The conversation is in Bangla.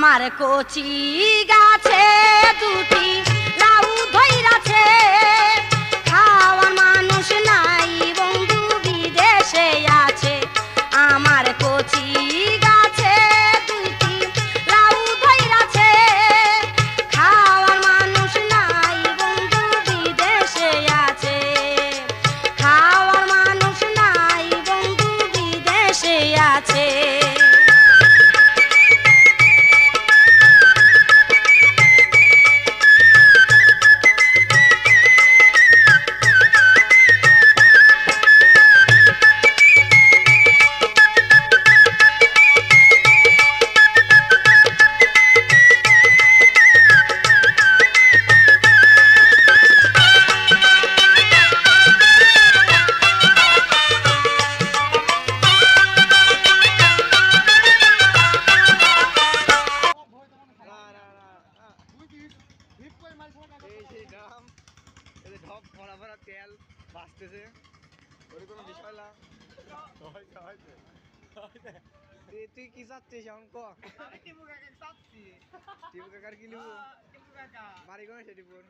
আমার কচি গাছে দুটি লাউ ধইরাছে, খাওয়ার মানুষ নাই বন্ধু বিদেশে আছে। আমার কচি গাছে দুটি লাউ ধইরাছে, খাওয়ার মানুষ নাই বন্ধু বিদেশে আছে। খাওয়ার মানুষ নাই বন্ধু বিদেশে আছে। তেল বাঁচতেছে ওর কোনো বিষয় না। তুই কি চাচ্ছিস এখন ক? টিপু কাকার কি লিবু বাড়ি কোন সে টিপুর